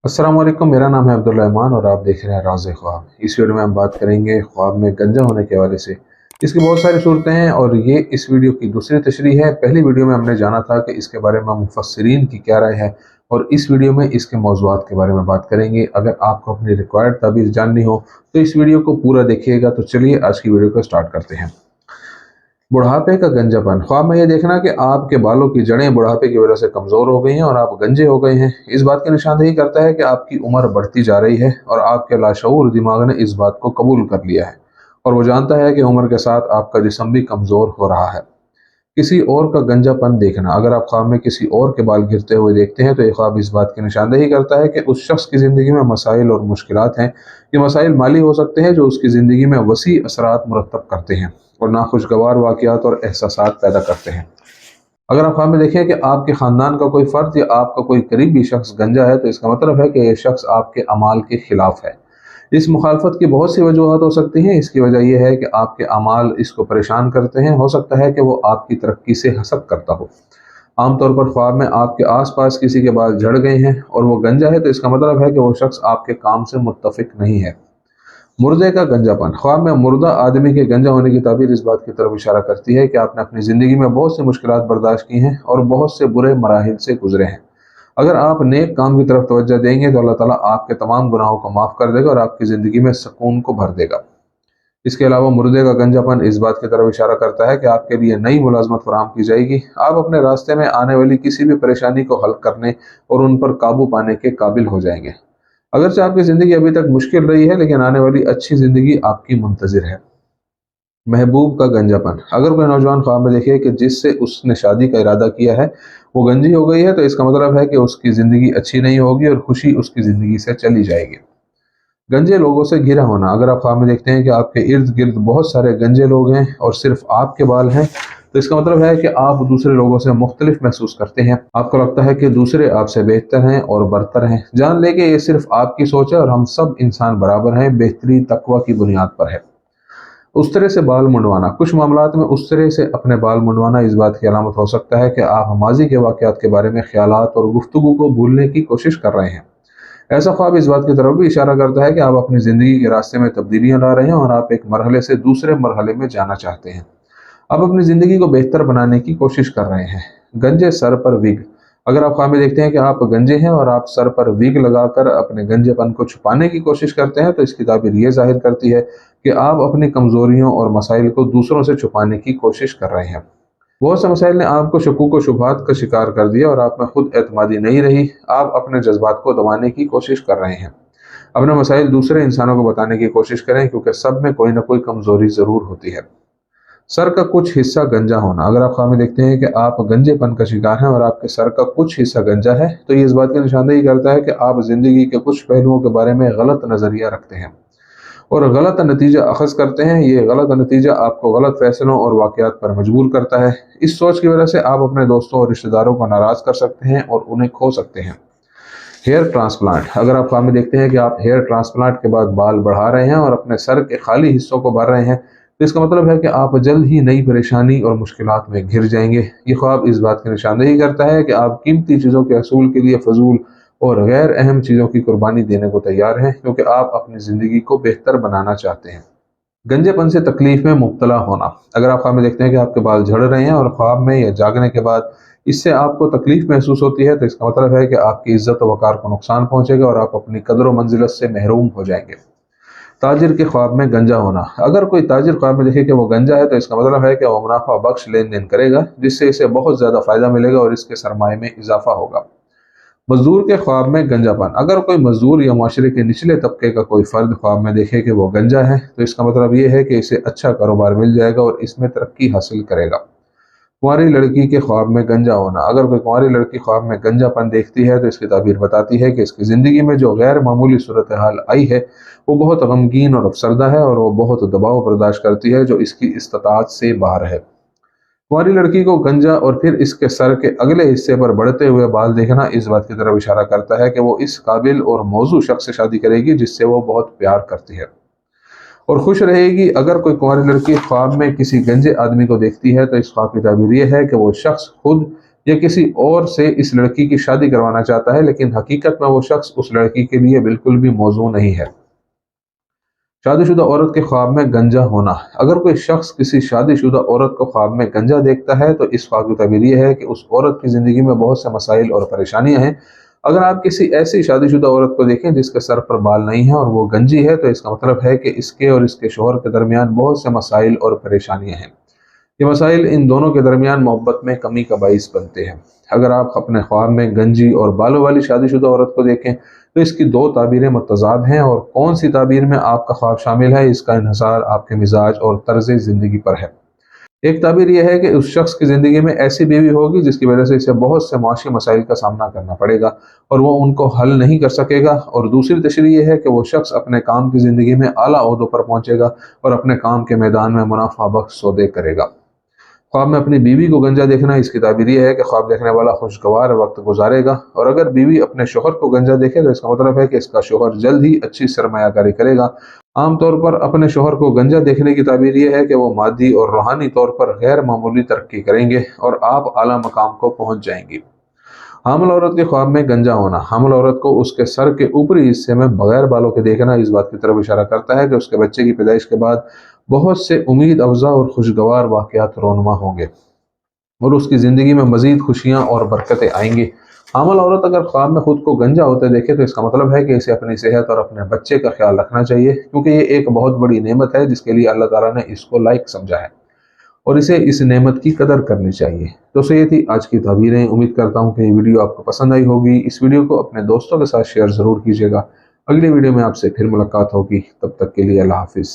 अस्सलाम वालेकुम। मेरा नाम है अब्दुल रहमान और आप देख रहे हैं राज़ ख्वाब। इस वीडियो में हम बात करेंगे ख्वाब में गंजा होने के हवाले से। इसकी बहुत सारी सूरतें हैं और ये इस वीडियो की दूसरी तशरीह है। पहली वीडियो में हमने जाना था कि इसके बारे में मुफस्सिरीन की क्या राय है और इस वीडियो में इसके मौज़ूआत के बारे में बात करेंगे। अगर आपको अपनी रिक्वायर्ड ताबीर जाननी हो तो इस वीडियो को पूरा देखिएगा। तो चलिए आज की वीडियो को स्टार्ट करते हैं। बुढ़ापे का गंजापन। ख्वाब में ये देखना कि आपके बालों की जड़ें बुढ़ापे की वजह से कमज़ोर हो गई हैं और आप गंजे हो गए हैं। इस बात की निशानदेही करता है कि आपकी उम्र बढ़ती जा रही है और आपके लाशऊर दिमाग ने इस बात को कबूल कर लिया है और वो जानता है कि उम्र के साथ आपका जिस्म भी कमज़ोर हो रहा है। किसी और का गंजापन देखना। अगर आप ख्वाब में किसी और के बाल गिरते हुए देखते हैं तो ये ख्वाब इस बात की निशानदेही करता है कि उस शख्स की ज़िंदगी में मसाइल और मुश्किलात हैं। ये मसाइल माली हो सकते हैं जो उसकी ज़िंदगी में वसी असरात मुरतब करते हैं और नाखुशगवार वाक़यात और एहसासात पैदा करते हैं। अगर आप ख्वाब में देखें कि आपके ख़ानदान का कोई फ़र्द या आपका कोई करीबी शख्स गंजा है तो इसका मतलब है कि यह शख्स आपके अमाल के ख़िलाफ़ है। इस मुखालफत की बहुत सी वजूहत हो सकती हैं। इसकी वजह यह है कि आपके अमाल इसको परेशान करते हैं। हो सकता है कि वो आपकी तरक्की से हसद करता हो। आमतौर पर ख्वाब में आपके आसपास किसी के बाल झड़ गए हैं और वो गंजा है तो इसका मतलब है कि वो शख्स आपके काम से मुत्तफिक नहीं है। मुर्दे का गंजापन। ख्वाब में मुर्दा आदमी के गंजा होने की ताबीर इस बात की तरफ इशारा करती है कि आपने अपनी ज़िंदगी में बहुत सी मुश्किलात बर्दाश्त की हैं और बहुत से बुरे मराहिल से गुजरे हैं। अगर आप नेक काम की तरफ तवज्जो देंगे तो अल्लाह ताला आपके तमाम गुनाहों को माफ़ कर देगा और आपकी ज़िंदगी में सुकून को भर देगा। इसके अलावा मुर्दे का गंजापन इस बात की तरफ इशारा करता है कि आपके लिए नई मुलाजमत फराहम की जाएगी। आप अपने रास्ते में आने वाली किसी भी परेशानी को हल करने और उन पर काबू पाने के काबिल हो जाएंगे। अगरचे आपकी ज़िंदगी अभी तक मुश्किल रही है लेकिन आने वाली अच्छी ज़िंदगी आपकी मुंतज़िर है। महबूब का गंजापन। अगर कोई नौजवान ख्वाब में देखे कि जिससे उसने शादी का इरादा किया है वो गंजी हो गई है तो इसका मतलब है कि उसकी ज़िंदगी अच्छी नहीं होगी और खुशी उसकी ज़िंदगी से चली जाएगी। गंजे लोगों से घिरा होना। अगर आप ख्वाब में देखते हैं कि आपके इर्द गिर्द बहुत सारे गंजे लोग हैं और सिर्फ आपके बाल हैं तो इसका मतलब है कि आप दूसरे लोगों से मुख्तलिफ महसूस करते हैं। आपको लगता है कि दूसरे आपसे बेहतर हैं और बरतर हैं। जान ले कि ये सिर्फ आपकी सोच है और हम सब इंसान बराबर हैं, बेहतरी तकवा की बुनियाद पर है। उस तरह से बाल मुंडवाना। कुछ मामलात में उस तरह से अपने बाल मुंडवाना इस बात की अलामत हो सकता है कि आप माजी के वाक़यात के बारे में ख्यालात और गुफ्तगू को भूलने की कोशिश कर रहे हैं। ऐसा ख्वाब इस बात की तरफ भी इशारा करता है कि आप अपनी ज़िंदगी के रास्ते में तब्दीलियां ला रहे हैं और आप एक मरहले से दूसरे मरहले में जाना चाहते हैं। आप अपनी ज़िंदगी को बेहतर बनाने की कोशिश कर रहे हैं। गंजे सर पर विग। अगर आप ख्वाब में देखते हैं कि आप गंजे हैं और आप सर पर विग लगाकर अपने गंजेपन को छुपाने की कोशिश करते हैं तो इसकी ताबीर ये जाहिर करती है कि आप अपनी कमज़ोरियों और मसाइल को दूसरों से छुपाने की कोशिश कर रहे हैं। बहुत से मसाइल ने आपको शकूक व शुबहात का शिकार कर दिया और आप में खुद एतमादी नहीं रही। आप अपने जज्बात को दबाने की कोशिश कर रहे हैं। अपने मसाइल दूसरे इंसानों को बताने की कोशिश करें क्योंकि सब में कोई ना कोई कमज़ोरी ज़रूर होती है। सर का कुछ हिस्सा गंजा होना। अगर आप ख्वाब में देखते हैं कि आप गंजेपन का शिकार हैं और आपके सर का कुछ हिस्सा गंजा है तो ये इस बात की निशानदेही करता है कि आप ज़िंदगी के कुछ पहलुओं के बारे में गलत नज़रिया रखते हैं और गलत नतीजा अखज़ करते हैं। ये गलत नतीजा आपको गलत फैसलों और वाक़यात पर मजबूर करता है। इस सोच की वजह से आप अपने दोस्तों और रिश्तेदारों को नाराज़ कर सकते हैं और उन्हें खो सकते हैं। Hair transplant. अगर आप ख्वाब में देखते हैं कि आप हेयर ट्रांसप्लांट के बाद बाल बढ़ा रहे हैं और अपने सर के खाली हिस्सों को भर रहे हैं तो इसका मतलब है कि आप जल्द ही नई परेशानी और मुश्किलात में घिर जाएंगे। ये ख्वाब इस बात की निशानदेही करता है कि आप कीमती चीज़ों के असूल के लिए फजूल और गैर अहम चीज़ों की कुर्बानी देने को तैयार हैं क्योंकि आप अपनी ज़िंदगी को बेहतर बनाना चाहते हैं। गंजेपन से तकलीफ में मुब्तला होना। अगर आप ख्वाब में देखते हैं कि आपके बाल झड़ रहे हैं और ख्वाब में या जागने के बाद इससे आपको तकलीफ महसूस होती है तो इसका मतलब है कि आपकी इज्जत व वक़ार को नुकसान पहुंचेगा और आप अपनी कदर व मंजिलत से महरूम हो जाएंगे। ताजिर के ख्वाब में गंजा होना। अगर कोई ताजिर ख्वाब में देखे कि वो गंजा है तो इसका मतलब है कि वो मुनाफा बख्श लेन देन करेगा जिससे इसे बहुत ज़्यादा फ़ायदा मिलेगा और इसके सरमाए में इजाफा होगा। मजदूर के ख्वाब में गंजापन। अगर कोई मजदूर या माशरे के निचले तबके का कोई फ़र्द ख्वाब में देखे कि वो गंजा है तो इसका मतलब ये है कि इसे अच्छा कारोबार मिल जाएगा और इसमें तरक्की हासिल करेगा। कुंवारी लड़की के ख्वाब में गंजा होना। अगर कोई कुंवारी लड़की ख्वाब में गंजापन देखती है तो इसकी ताबीर बताती है कि इसकी ज़िंदगी में जो गैर मामूली सूरत हाल आई है वो बहुत गमगीन और अफसरदा है और वो बहुत दबाव बर्दाश्त करती है जो इसकी इस्तात से बाहर है। कुंवारी लड़की को गंजा और फिर इसके सर के अगले हिस्से पर बढ़ते हुए बाल देखना इस बात की तरफ इशारा करता है कि वो इस काबिल और मौजू शख्स से शादी करेगी जिससे वो बहुत प्यार करती है और खुश रहेगी। अगर कोई कुंवारी लड़की ख्वाब में किसी गंजे आदमी को देखती है तो इस ख्वाब की ताबीर यह है कि वो शख्स खुद یا کسی اور سے اس لڑکی کی شادی کروانا چاہتا ہے، لیکن حقیقت میں وہ شخص اس لڑکی کے لیے بالکل بھی موزوں نہیں ہے۔ شادی شدہ عورت کے خواب میں گنجا ہونا۔ اگر کوئی شخص کسی شادی شدہ عورت کو خواب میں گنجا دیکھتا ہے تو اس خواب کی تعبیر یہ ہے کہ اس عورت کی زندگی میں بہت سے مسائل اور پریشانیاں ہیں۔ اگر آپ کسی ایسی شادی شدہ عورت کو دیکھیں جس کے سر پر بال نہیں ہیں اور وہ گنجی ہے، تو اس کا مطلب ہے کہ اس کے اور اس کے شوہر کے درمیان بہت سے مسائل اور پریشانیاں ہیں۔ یہ مسائل ان دونوں کے درمیان محبت میں کمی کا باعث بنتے ہیں۔ اگر آپ اپنے خواب میں گنجی اور بالوں والی شادی شدہ عورت کو دیکھیں تو اس کی دو تعبیریں متضاد ہیں، اور کون سی تعبیر میں آپ کا خواب شامل ہے اس کا انحصار آپ کے مزاج اور طرز زندگی پر ہے۔ ایک تعبیر یہ ہے کہ اس شخص کی زندگی میں ایسی بیوی ہوگی جس کی وجہ سے اسے بہت سے معاشی مسائل کا سامنا کرنا پڑے گا اور وہ ان کو حل نہیں کر سکے گا، اور دوسری تشریح یہ ہے کہ وہ شخص اپنے کام کی زندگی میں اعلیٰ عہدوں پر پہنچے گا اور اپنے کام کے میدان میں منافع بخش سودے کرے گا۔ خواب میں اپنی بیوی کو گنجا دیکھنا، اس کی تعبیر یہ ہے کہ خواب دیکھنے والا خوشگوار وقت گزارے گا، اور اگر بیوی اپنے شوہر کو گنجا دیکھے تو اس کا مطلب ہے کہ اس کا شوہر جلد ہی اچھی سرمایہ کاری کرے گا۔ عام طور پر اپنے شوہر کو گنجا دیکھنے کی تعبیر یہ ہے کہ وہ مادی اور روحانی طور پر غیر معمولی ترقی کریں گے اور آپ اعلیٰ مقام کو پہنچ جائیں گی۔ حامل عورت کے خواب میں گنجا ہونا۔ حامل عورت کو اس کے سر کے اوپری حصے میں بغیر بالوں کے دیکھنا اس بات کی طرف اشارہ کرتا ہے کہ اس کے بچے کی پیدائش کے بعد بہت سے امید افزا اور خوشگوار واقعات رونما ہوں گے اور اس کی زندگی میں مزید خوشیاں اور برکتیں آئیں گی۔ حامل عورت اگر خواب میں خود کو گنجا ہوتے دیکھے تو اس کا مطلب ہے کہ اسے اپنی صحت اور اپنے بچے کا خیال رکھنا چاہیے، کیونکہ یہ ایک بہت بڑی نعمت ہے جس کے لیے اللہ تعالیٰ نے اس کو لائق سمجھا ہے اور اسے اس نعمت کی قدر کرنی چاہیے۔ تو یہ تھی آج کی تعبیریں۔ امید کرتا ہوں کہ یہ ویڈیو آپ کو پسند آئی ہوگی۔ اس ویڈیو کو اپنے دوستوں کے ساتھ شیئر ضرور کیجیے گا۔ اگلی ویڈیو میں آپ سے پھر ملاقات ہوگی، تب تک کے لیے اللہ حافظ۔